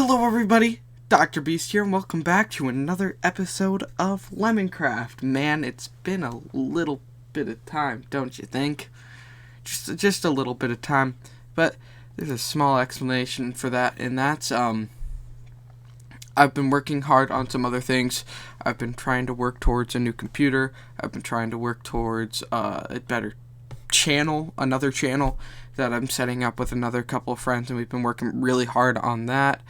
Hello everybody, Dr. Beast here, and welcome back to another episode of Lemoncraft. Man, it's been a little bit of time, don't you think? Just a little bit of time, but there's a small explanation for that, and that's, I've been working hard on some other things. I've been trying to work towards a new computer. I've been trying to work towards a better channel, another channel that I'm setting up with another couple of friends, and we've been working really hard on that.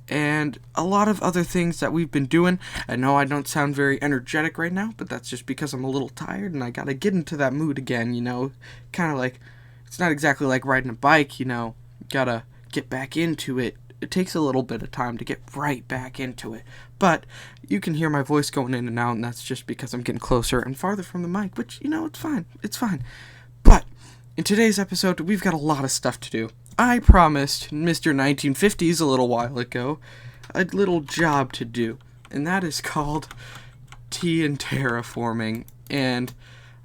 And a lot of other things that we've been doing. I know I don't sound very energetic right now, but that's just because I'm a little tired and I gotta get into that mood again, you know. Kind of like, it's not exactly like riding a bike, you know. Gotta get back into it. It takes a little bit of time to get right back into it. But you can hear my voice going in and out, and that's just because I'm getting closer and farther from the mic, which, you know, it's fine. It's fine. But in today's episode, we've got a lot of stuff to do. I promised Mr. 1950s a little while ago a little job to do, and that is called tea and terraforming. And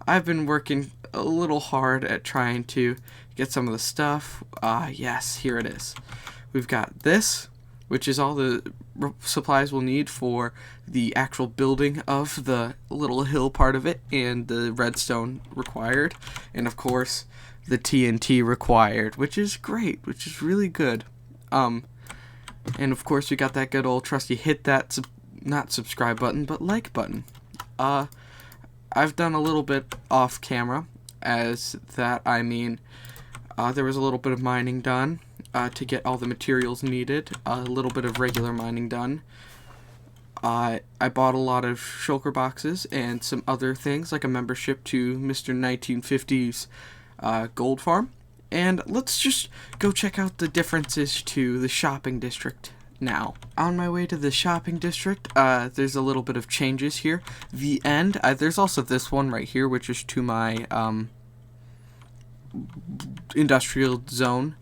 I've been working a little hard at trying to get some of the stuff. Yes, here it is. We've got this, which is all the supplies we'll need for the actual building of the little hill part of it, and the redstone required, and of course the TNT required, which is great, which is really good. And of course we got that good old trusty hit that not subscribe button, but like button. I've done a little bit off camera, as that I mean there was a little bit of mining done to get all the materials needed, a little bit of regular mining done. I bought a lot of shulker boxes and some other things, like a membership to Mr. 1950s gold farm. And let's just go check out the differences to the shopping district now. On my way to the shopping district, there's a little bit of changes here. The end, there's also this one right here, which is to my industrial zone.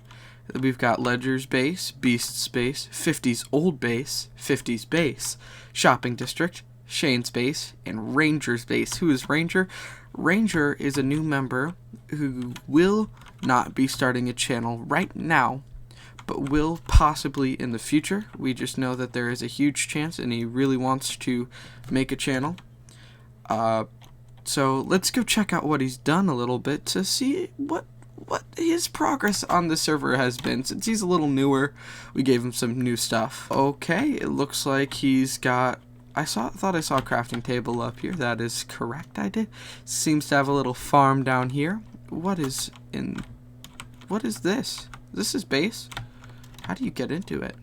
We've got Ledger's base, Beast's base, 50's old base, 50's base, shopping district, Shane's base, and Ranger's base. Who is Ranger? Ranger is a new member who will not be starting a channel right now, but will possibly in the future. We just know that there is a huge chance, and he really wants to make a channel. So let's go check out what he's done a little bit to see what his progress on the server has been. Since he's a little newer, we gave him some new stuff. Okay, it looks like he's got... thought I saw a crafting table up here. That is correct, I did. Seems to have a little farm down here. What is this? This is base? How do you get into it?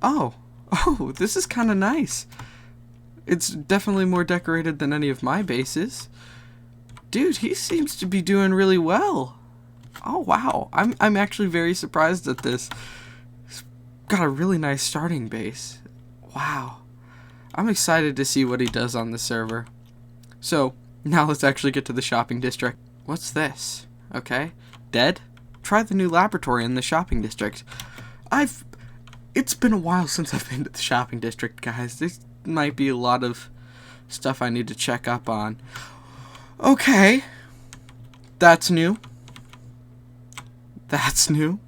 Oh, this is kind of nice. It's definitely more decorated than any of my bases. Dude, he seems to be doing really well. Oh, wow. I'm actually very surprised at this. He's got a really nice starting base. Wow. I'm excited to see what he does on the server. So, now let's actually get to the shopping district. What's this? Okay. Dead? Try the new laboratory in the shopping district. It's been a while since I've been to the shopping district, guys. There might be a lot of stuff I need to check up on. Okay. That's new. That's new.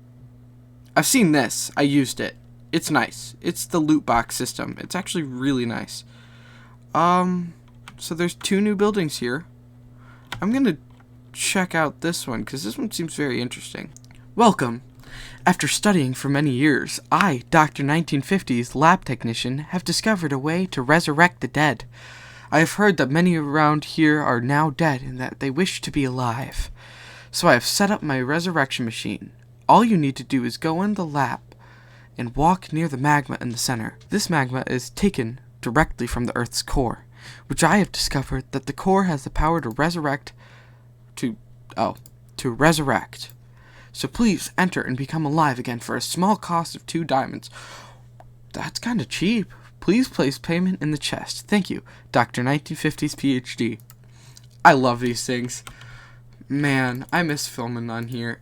I've seen this. I used it. It's nice. It's the loot box system. It's actually really nice. So there's 2 new buildings here. I'm gonna check out this one, because this one seems very interesting. Welcome. After studying for many years, I, Dr. 1950s lab technician, have discovered a way to resurrect the dead. I have heard that many around here are now dead and that they wish to be alive. So I have set up my resurrection machine. All you need to do is go in the lab and walk near the magma in the center. This magma is taken directly from the Earth's core, which I have discovered that the core has the power to resurrect. So please enter and become alive again for a small cost of 2 diamonds. That's kind of cheap. Please place payment in the chest. Thank you, Dr. 1950s PhD. I love these things. Man, I miss filming on here.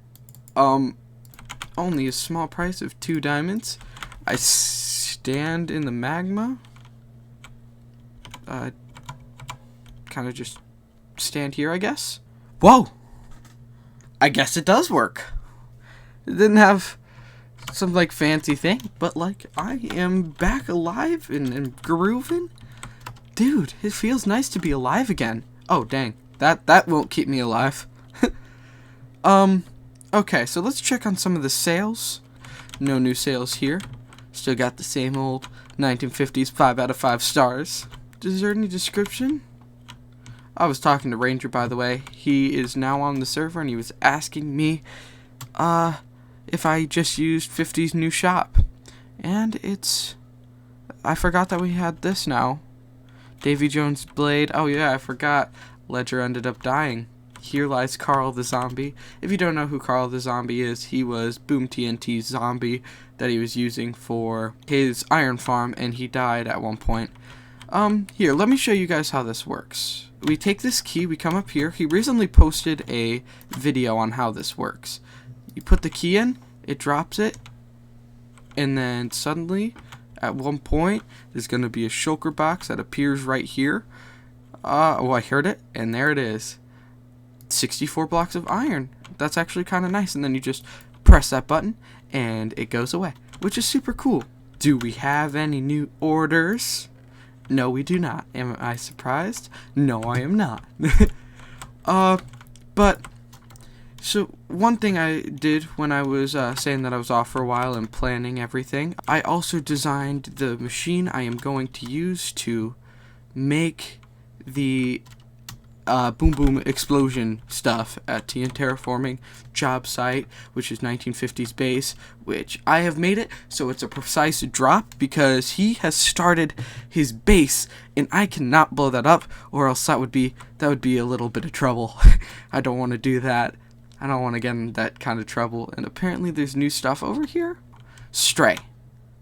Only a small price of 2 diamonds. I stand in the magma. Kind of just stand here, I guess. Whoa! I guess it does work. It didn't have some like fancy thing, but like I am back alive and grooving. Dude, it feels nice to be alive again. Oh dang, that won't keep me alive. Okay, so let's check on some of the sales. No new sales here. Still got the same old 1950s 5 out of 5 stars. Is there any description? I was talking to Ranger, by the way. He is now on the server and he was asking me if I just used 50's new shop. And I forgot that we had this now. Davy Jones' blade. Oh yeah, I forgot. Ledger ended up dying. Here lies Carl the Zombie. If you don't know who Carl the Zombie is, he was Boom TNT's zombie that he was using for his iron farm, and he died at one point. Here, let me show you guys how this works. We take this key, we come up here. He recently posted a video on how this works. You put the key in, it drops it, and then suddenly, at one point, there's going to be a shulker box that appears right here. Oh, I heard it, and there it is. 64 blocks of iron. That's actually kind of nice. And then you just press that button and it goes away, which is super cool. Do we have any new orders? No, we do not. Am I surprised? No, I am not. But so one thing I did when I was saying that I was off for a while and planning everything, I also designed the machine I am going to use to make the boom boom explosion stuff at TN Terraforming job site, which is 1950s base, which I have made it so it's a precise drop because he has started his base and I cannot blow that up, or else that would be a little bit of trouble. I don't want to do that. I don't want to get in that kind of trouble. And apparently there's new stuff over here. Stray,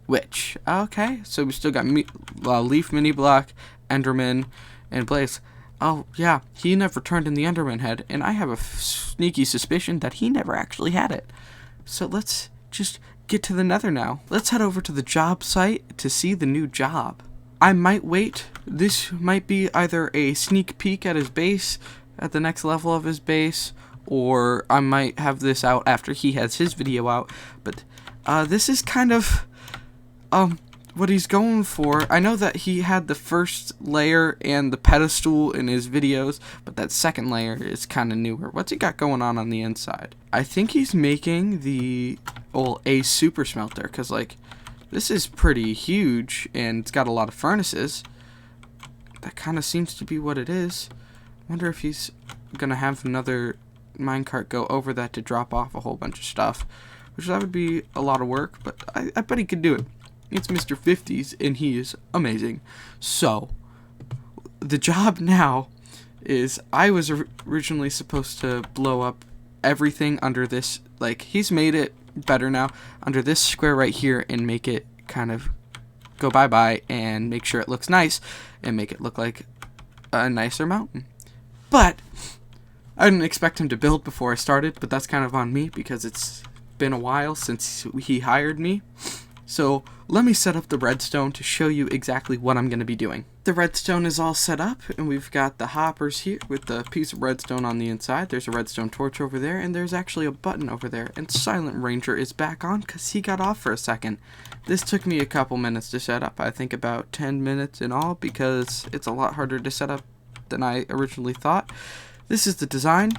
which okay, so we still got Leaf Mini Block, Enderman, and Blaze. Oh, yeah, he never turned in the Enderman head, and I have a sneaky suspicion that he never actually had it. So let's just get to the nether now. Let's head over to the job site to see the new job. I might wait. This might be either a sneak peek at his base, at the next level of his base, or I might have this out after he has his video out. But this is kind of what he's going for. I know that he had the first layer and the pedestal in his videos, but that second layer is kind of newer. What's he got going on the inside? I think he's making the a super smelter, because like this is pretty huge and it's got a lot of furnaces. That kind of seems to be what it is. Wonder if he's gonna have another minecart go over that to drop off a whole bunch of stuff, which that would be a lot of work, but I bet he could do it. It's Mr. 50s, and he is amazing. So, the job now is I was originally supposed to blow up everything under this. Like, he's made it better now under this square right here and make it kind of go bye-bye and make sure it looks nice and make it look like a nicer mountain. But I didn't expect him to build before I started, but that's kind of on me because it's been a while since he hired me. So let me set up the redstone to show you exactly what I'm going to be doing. The redstone is all set up, and we've got the hoppers here with the piece of redstone on the inside. There's a redstone torch over there, and there's actually a button over there. And Silent Ranger is back on because he got off for a second. This took me a couple minutes to set up. I think about 10 minutes in all because it's a lot harder to set up than I originally thought. This is the design.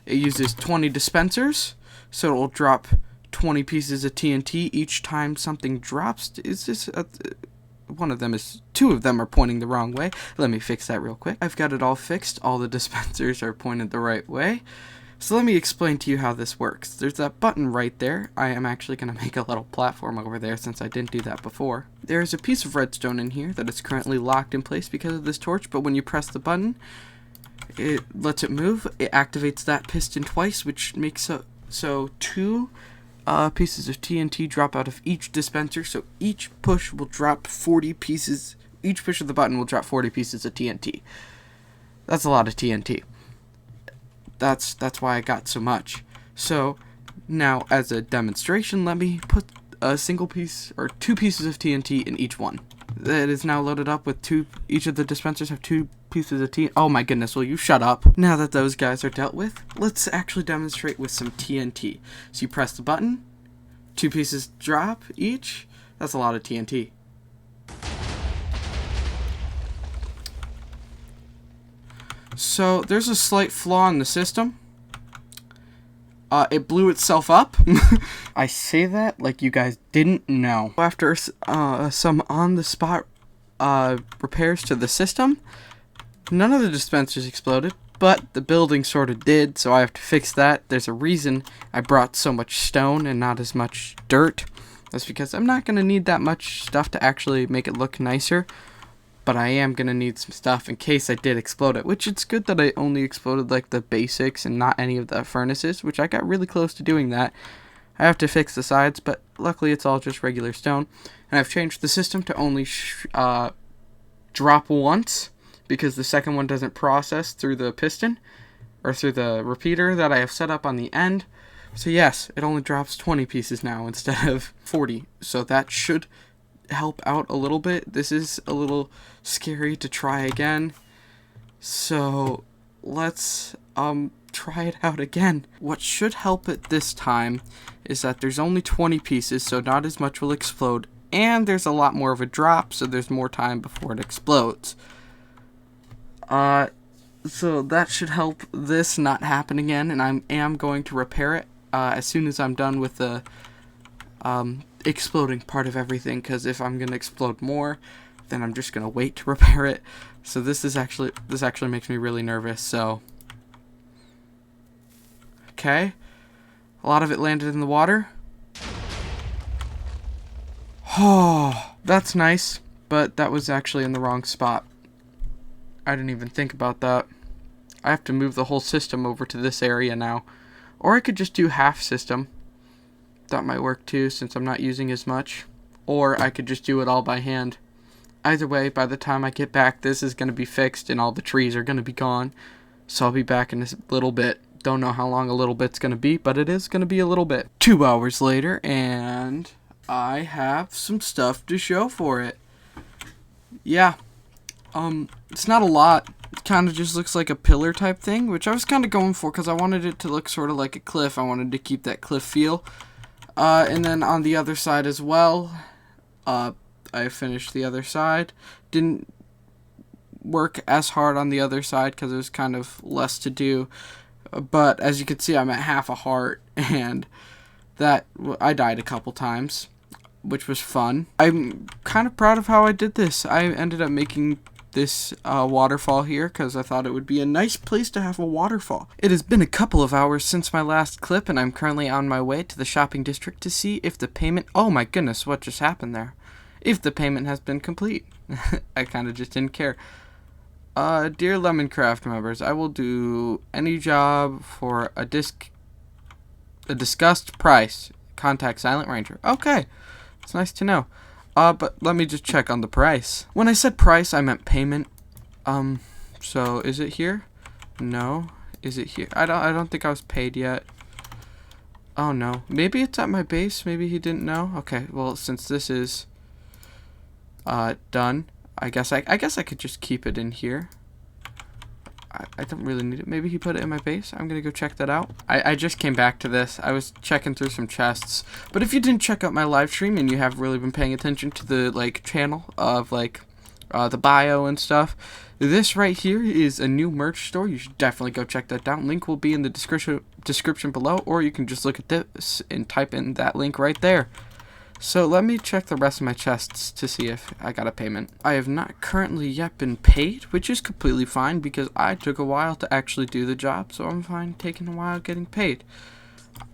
It uses 20 dispensers, so it will drop 20 pieces of TNT each time something drops. Is this two of them are pointing the wrong way. Let me fix that real quick. I've got it all fixed. All the dispensers are pointed the right way. So let me explain to you how this works. There's that button right there. I am actually going to make a little platform over there since I didn't do that before. There's a piece of redstone in here that is currently locked in place because of this torch, but when you press the button, it lets it move. It activates that piston twice, which makes so two pieces of TNT drop out of each dispenser, so each push will drop 40 pieces. Each push of the button will drop 40 pieces of TNT. That's a lot of TNT. That's why I got so much. So now, as a demonstration, let me put a single piece or two pieces of TNT in each one. That is now loaded up with each of the dispensers have 2 pieces of TNT. Oh my goodness, will you shut up? Now that those guys are dealt with, let's actually demonstrate with some TNT. So you press the button, 2 pieces drop each. That's a lot of TNT. So there's a slight flaw in the system. It blew itself up. I say that like you guys didn't know. After some on-the-spot repairs to the system, none of the dispensers exploded, but the building sort of did, so I have to fix that. There's a reason I brought so much stone and not as much dirt. That's because I'm not going to need that much stuff to actually make it look nicer, but I am going to need some stuff in case I did explode it, which it's good that I only exploded like the basics and not any of the furnaces, which I got really close to doing that. I have to fix the sides, but luckily it's all just regular stone. And I've changed the system to only drop once, because the second one doesn't process through the piston, or through the repeater that I have set up on the end. So yes, it only drops 20 pieces now instead of 40, so that should help out a little bit. This is a little scary to try again, so let's try it out again. What should help it this time is that there's only 20 pieces, so not as much will explode, and there's a lot more of a drop, so there's more time before it explodes. So that should help this not happen again, and I am going to repair it as soon as I'm done with the exploding part of everything, because if I'm gonna explode more, then I'm just gonna wait to repair it. So this actually makes me really nervous. So okay, a lot of it landed in the water. Oh, that's nice, but that was actually in the wrong spot. I didn't even think about that. I have to move the whole system over to this area now, or I could just do half system. That might work too, since I'm not using as much. Or I could just do it all by hand. Either way, by the time I get back, this is going to be fixed and all the trees are going to be gone. So I'll be back in a little bit. Don't know how long a little bit's going to be, but it is going to be a little bit. 2 hours later, and I have some stuff to show for it. Yeah. It's not a lot. It kind of just looks like a pillar type thing, which I was kind of going for because I wanted it to look sort of like a cliff. I wanted to keep that cliff feel. And then on the other side as well, I finished the other side. Didn't work as hard on the other side because there's kind of less to do. But as you can see, I'm at half a heart, and that I died a couple times, which was fun. I'm kind of proud of how I did this. I ended up making this waterfall here because I thought it would be a nice place to have a waterfall. It has been a couple of hours since my last clip, and I'm currently on my way to the shopping district to see if the payment... Oh my goodness, what just happened there? If the payment has been complete. I kind of just didn't care. Dear Lemoncraft members, I will do any job for a discussed price. Contact Silent Ranger. Okay, it's nice to know. But let me just check on the price. When I said price, I meant payment. So is it here? No. Is it here? I don't think I was paid yet. Oh no. Maybe it's at my base. Maybe he didn't know. Okay. Well, since this is done, I guess I could just keep it in here. I don't really need it. Maybe he put it in my base. I'm gonna go check that out. I just came back to this. I was checking through some chests. But if you didn't check out my live stream and you have really been paying attention to the channel of the bio and stuff, this right here is a new merch store. You should definitely go check that out. Link will be in the description below, or you can just look at this and type in that link right there. So let me check the rest of my chests to see if I got a payment. I have not currently yet been paid, which is completely fine because I took a while to actually do the job, so I'm fine taking a while getting paid.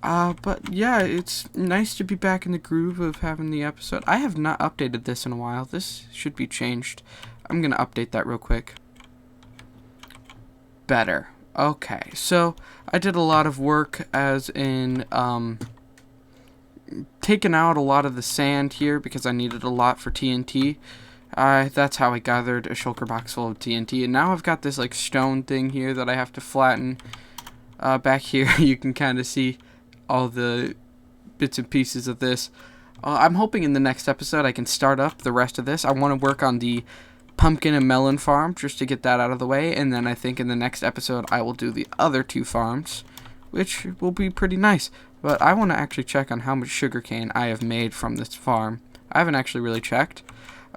But yeah, it's nice to be back in the groove of having the episode. I have not updated this in a while. This should be changed. I'm gonna update that real quick. Better. Okay, so I did a lot of work as in, taken out a lot of the sand here because I needed a lot for TNT. That's how I gathered a shulker box full of TNT, and now I've got this stone thing here that I have to flatten. Back here you can kind of see all the bits and pieces of this. I'm hoping in the next episode I can start up the rest of this. I want to work on the pumpkin and melon farm just to get that out of the way, and then I think in the next episode I will do the other 2 farms, which will be pretty nice. but I want to actually check on how much sugarcane I have made from this farm. I haven't actually really checked.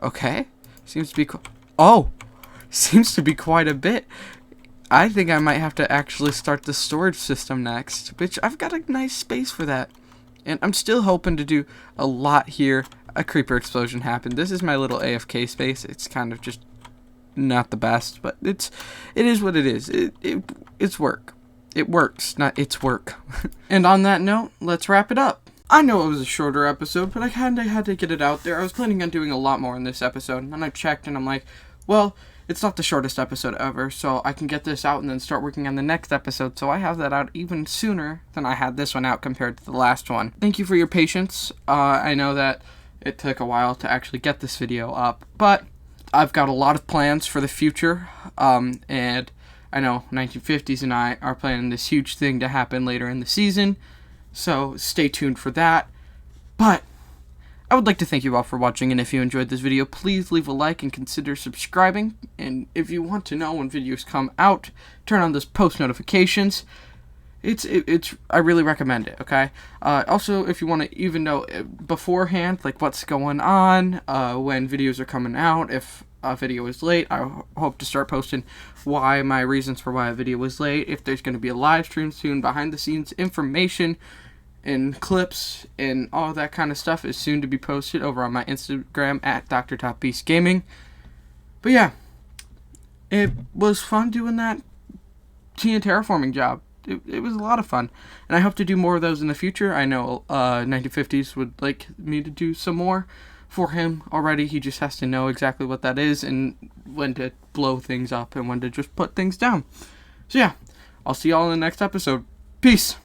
Okay. Seems to be... seems to be quite a bit. I think I might have to actually start the storage system next, which I've got a nice space for that. And I'm still hoping to do a lot here. A creeper explosion happened. This is my little AFK space. It's kind of just not the best, but it is what it is. It's work. It works, not it's work. And on that note, let's wrap it up. I know it was a shorter episode, but I kind of had to get it out there. I was planning on doing a lot more in this episode, and then I checked, and I'm like, well, it's not the shortest episode ever, so I can get this out and then start working on the next episode, so I have that out even sooner than I had this one out compared to the last one. Thank you for your patience. I know that it took a while to actually get this video up, but I've got a lot of plans for the future, and I know 1950s and I are planning this huge thing to happen later in the season, so stay tuned for that. But I would like to thank you all for watching, and if you enjoyed this video, please leave a like and consider subscribing. And if you want to know when videos come out, turn on those post notifications. I really recommend it, okay? Also, if you want to even know beforehand, like what's going on, when videos are coming out, if a video is late, I hope to start posting my reasons for why a video was late, if there's going to be a live stream soon, behind the scenes information, and clips, and all that kind of stuff is soon to be posted over on my Instagram at Dr.Beastgaming. But yeah, it was fun doing that Tina terraforming job. It was a lot of fun, and I hope to do more of those in the future. I know 1950s would like me to do some more for him already. He just has to know exactly what that is and when to blow things up and when to just put things down. So yeah, I'll see y'all in the next episode. Peace!